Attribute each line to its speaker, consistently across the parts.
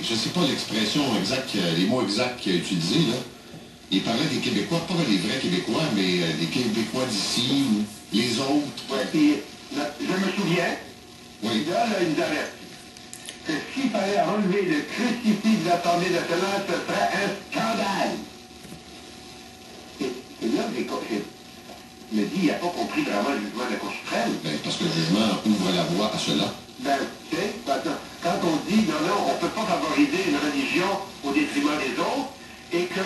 Speaker 1: je sais pas l'expression exacte, les mots exacts qu'il a utilisés, là. Il parlait des Québécois, pas les vrais Québécois, mais des Québécois d'ici, ou les autres.
Speaker 2: Oui, puis je me souviens,
Speaker 1: oui.
Speaker 2: là, il nous avertit que s'il fallait relever le crucifix de l'Assemblée nationale, ce serait un scandale. Et là, je me dis, il n'a pas compris vraiment le jugement de la Cour suprême.
Speaker 1: Ben, parce que le jugement ouvre la voie à cela.
Speaker 2: Ben, tu sais, quand on dit, non, non, on ne peut pas favoriser une religion au détriment des autres, et que,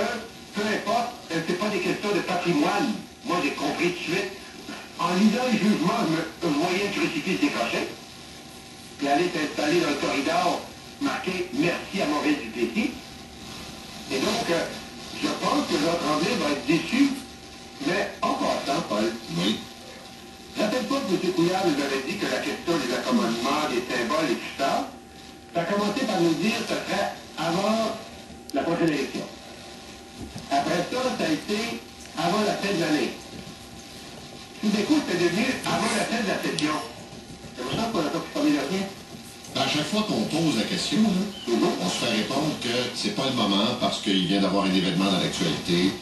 Speaker 2: peu importe, c'est pas des questions de patrimoine. Moi, j'ai compris tout de suite. En lisant le jugement, je voyais un crucifix décroché, puis aller s'installer dans le corridor, marqué « Merci à Maurice Duplessis ». Et donc, je pense que Jean Tremblay va être déçu, mais en passant, Paul.
Speaker 1: Oui.
Speaker 2: Rappelle-toi que M. Couillard nous avait dit que la question des accommodements, des symboles et tout ça, ça a commencé par nous dire que ce serait avant la prochaine élection. Après ça, ça a été avant la fin de l'année. Tout d'un coup, c'est devenu avant la fin de la session. C'est pour ça qu'on n'a pas pu parler de rien.
Speaker 1: À chaque fois qu'on pose la question, on se fait répondre que c'est pas le moment parce qu'il vient d'avoir un événement dans l'actualité.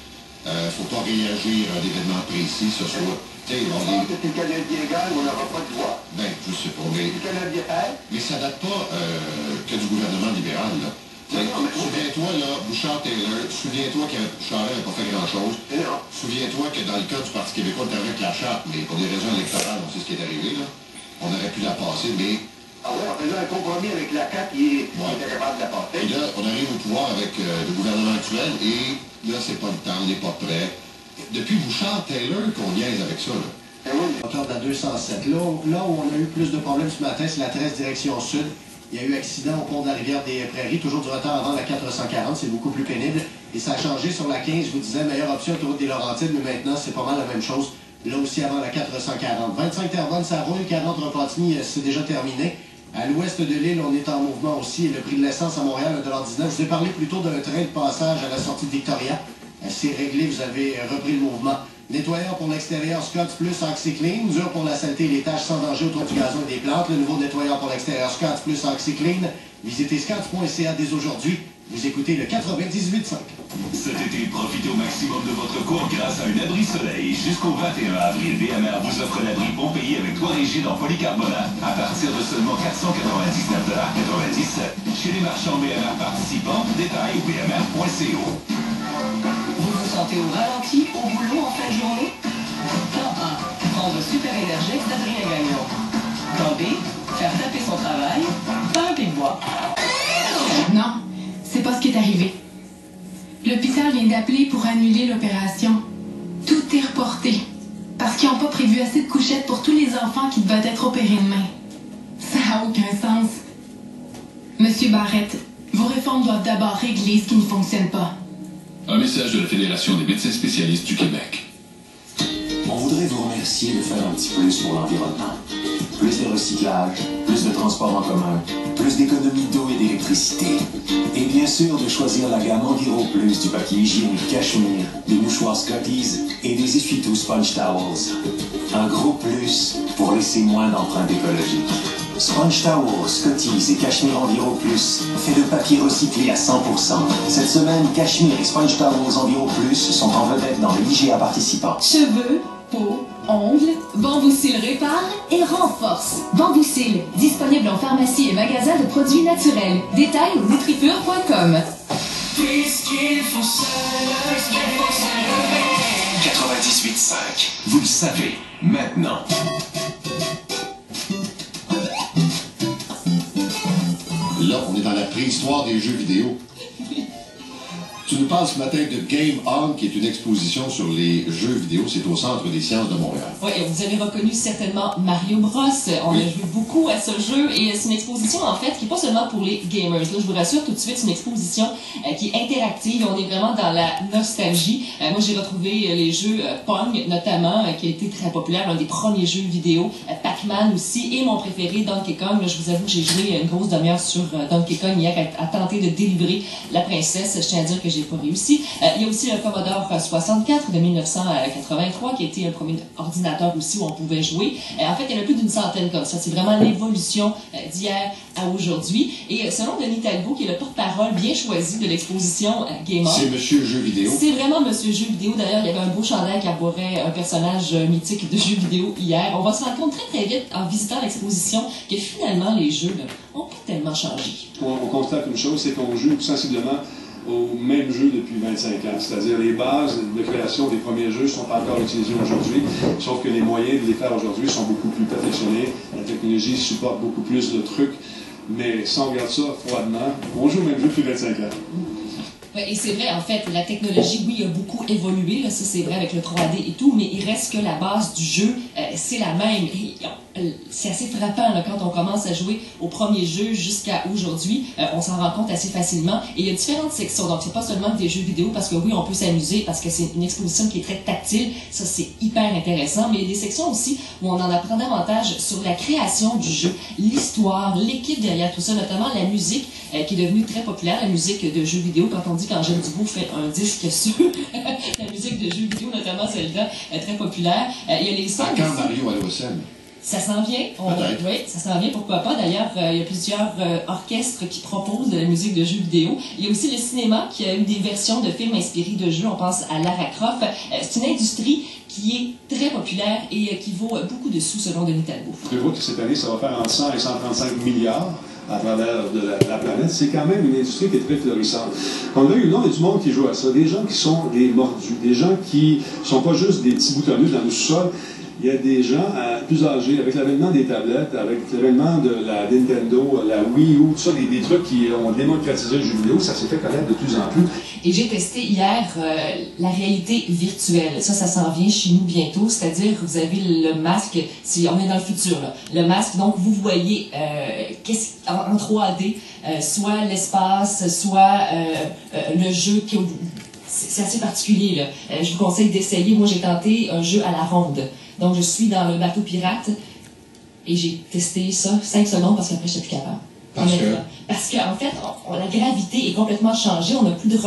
Speaker 1: Faut pas réagir à un événement précis, ce soit...
Speaker 2: Je pense que si le Canadien gagne, on n'aura pas de voix.
Speaker 1: Ben, je sais pas, mais...
Speaker 2: Si le Canadien perd...
Speaker 1: Mais ça date pas que du gouvernement libéral, là. Souviens-toi, là, Bouchard-Taylor, souviens-toi que Charest n'a pas fait grand-chose. Souviens-toi que dans le cas du Parti québécois, tu avec la charte, mais pour des raisons électorales, on sait ce qui est arrivé, là. On aurait pu la passer, mais...
Speaker 2: Ah ouais, en faisant un compromis avec la CAQ qui était capable de la passer.
Speaker 1: Et là, on arrive au pouvoir avec le gouvernement actuel, et là, c'est pas le temps, on n'est pas prêt. Depuis Bouchard-Taylor qu'on niaise avec ça, là.
Speaker 3: Encore de la 207. Là où on a eu plus de problèmes ce matin, c'est la 13 direction sud. Il y a eu accident au pont de la rivière des Prairies, toujours du retard avant la 440, c'est beaucoup plus pénible. Et ça a changé sur la 15, je vous disais, meilleure option autoroute des Laurentides, mais maintenant c'est pas mal la même chose. Là aussi avant la 440. 25 Terrebonne, ça roule, 40 Repentigny, c'est déjà terminé. À l'ouest de l'île, on est en mouvement aussi. Le prix de l'essence à Montréal, 1,19 $. Je vous ai parlé plutôt d'un train de passage à la sortie de Victoria. C'est réglé, vous avez repris le mouvement. Nettoyeur pour l'extérieur, Scott plus OxyClean. Dur pour la saleté et les tâches sans danger autour du gazon et des plantes. Le nouveau nettoyeur pour l'extérieur, Scott plus OxyClean. Visitez scott.ca dès aujourd'hui. Vous écoutez le 98.5.
Speaker 4: Cet été, profitez au maximum de votre cours grâce à un abri soleil. Jusqu'au 21 avril, BMR vous offre l'abri bon payé avec toit rigide en polycarbonate à partir de seulement 499,97 $ chez les marchands BMR participants. Détails bmr.co.
Speaker 5: Vous vous sentez au ralenti, au boulot en fin de journée? Plan A, prendre Super Énergex d'Adrien Gagnon. Plan B, faire taper son travail par un pic-bois.
Speaker 6: Non, c'est pas ce qui est arrivé. L'hôpital vient d'appeler pour annuler l'opération. Tout est reporté. Parce qu'ils n'ont pas prévu assez de couchettes pour tous les enfants qui devaient être opérés demain. Ça n'a aucun sens. Monsieur Barrette, vos réformes doivent d'abord régler ce qui ne fonctionne pas.
Speaker 4: Un message de la Fédération des médecins spécialistes du Québec.
Speaker 7: On voudrait vous remercier de faire un petit plus pour l'environnement. Plus de recyclage, plus de transport en commun, plus d'économie d'eau et d'électricité. Et bien sûr de choisir la gamme Enviro Plus du papier hygiénique Cachemire, des mouchoirs Scotties et des essuie-tout Sponge Towels. Un gros plus pour laisser moins d'empreintes écologiques. Sponge Towels, Scotties et Cachemire Enviro Plus fait de papier recyclé à 100%. Cette semaine, Cachemire et Sponge Towels Enviro Plus sont en vedette dans les IGA participants.
Speaker 8: Cheveux, peau, ongles, Bamboucil répare et renforce. Bamboucil, disponible en pharmacie et magasin de produits naturels. Détails au nutripure.com.
Speaker 4: 98.5. Vous le savez, maintenant.
Speaker 1: Là, on est dans la préhistoire des jeux vidéo. Tu nous parles ce matin de Game On, qui est une exposition sur les jeux vidéo. C'est au Centre des sciences de Montréal.
Speaker 9: Oui, vous avez reconnu certainement Mario Bros. On a joué beaucoup à ce jeu et c'est une exposition, en fait, qui n'est pas seulement pour les gamers. Là, je vous rassure tout de suite, c'est une exposition qui est interactive. On est vraiment dans la nostalgie. Moi, j'ai retrouvé les jeux Pong, notamment, qui a été très populaire, l'un des premiers jeux vidéo. Pac-Man aussi, et mon préféré, Donkey Kong. Là, je vous avoue que j'ai joué une grosse demi-heure sur Donkey Kong hier à tenter de délivrer la princesse. Je tiens à dire que j'ai pas réussi. Il y a aussi le Commodore 64 de 1983 qui a été un premier ordinateur aussi où on pouvait jouer. En fait, il y en a plus d'une centaine comme ça. C'est vraiment l'évolution d'hier à aujourd'hui. Et selon Denis Talbot, qui est le porte-parole bien choisi de l'exposition Gamer.
Speaker 1: C'est Monsieur Jeu vidéo.
Speaker 9: C'est vraiment Monsieur Jeu vidéo. D'ailleurs, il y avait un beau chandail qui arborait un personnage mythique de jeu vidéo hier. On va se rendre compte très vite en visitant l'exposition que finalement les jeux n'ont pas tellement changé.
Speaker 10: On constate une chose, c'est qu'on joue sensiblement au même jeu depuis 25 ans. C'est-à-dire les bases de création des premiers jeux sont encore utilisées aujourd'hui, sauf que les moyens de les faire aujourd'hui sont beaucoup plus perfectionnés. La technologie supporte beaucoup plus de trucs, mais si on regarde ça froidement, on joue au même jeu depuis 25 ans.
Speaker 9: Oui, et c'est vrai, en fait, la technologie, oui, a beaucoup évolué, là, ça c'est vrai avec le 3D et tout, mais il reste que la base du jeu, c'est la même. C'est assez frappant là, quand on commence à jouer au premier jeu jusqu'à aujourd'hui, on s'en rend compte assez facilement. Et il y a différentes sections, donc c'est pas seulement des jeux vidéo, parce que oui, on peut s'amuser, parce que c'est une exposition qui est très tactile, ça c'est hyper intéressant, mais il y a des sections aussi où on en apprend davantage sur la création du jeu, l'histoire, l'équipe derrière tout ça, notamment la musique qui est devenue très populaire, la musique de jeux vidéo. Quand on dit qu'Angèle Dubois fait un disque sur la musique de jeux vidéo, notamment celle-là, très populaire. Il y a les sons.
Speaker 1: Quand Mario à l'OSM.
Speaker 9: Ça s'en vient. Oui, ça s'en vient, pourquoi pas. D'ailleurs, il y a plusieurs orchestres qui proposent de la musique de jeux vidéo. Il y a aussi le cinéma qui a eu des versions de films inspirés de jeux. On pense à Lara Croft. C'est une industrie qui est très populaire et qui vaut beaucoup de sous, selon Denis Talbot.
Speaker 10: Je prévois que cette année, ça va faire entre 100 et 135 milliards à travers de la planète. C'est quand même une industrie qui est très florissante. Qu'on a eu, non, il y a du monde qui joue à ça. Des gens qui sont des mordus. Des gens qui sont pas juste des petits boutonneux dans le sous-sol. Il y a des gens plus âgés, avec l'avènement des tablettes, avec l'avènement de la Nintendo, la Wii U, tout ça, des trucs qui ont démocratisé le jeu vidéo, ça s'est fait connaître de plus en plus.
Speaker 9: Et j'ai testé hier la réalité virtuelle. Ça s'en vient chez nous bientôt, c'est-à-dire que vous avez le masque, si on est dans le futur, là, le masque, donc vous voyez en 3D, soit l'espace, soit le jeu qui... C'est assez particulier, là. Je vous conseille d'essayer. Moi, j'ai tenté un jeu à la ronde. Donc, je suis dans le bateau pirate et j'ai testé ça 5 secondes parce qu'après, je n'étais plus capable. Parce qu'en fait, la gravité est complètement changée. On n'a plus de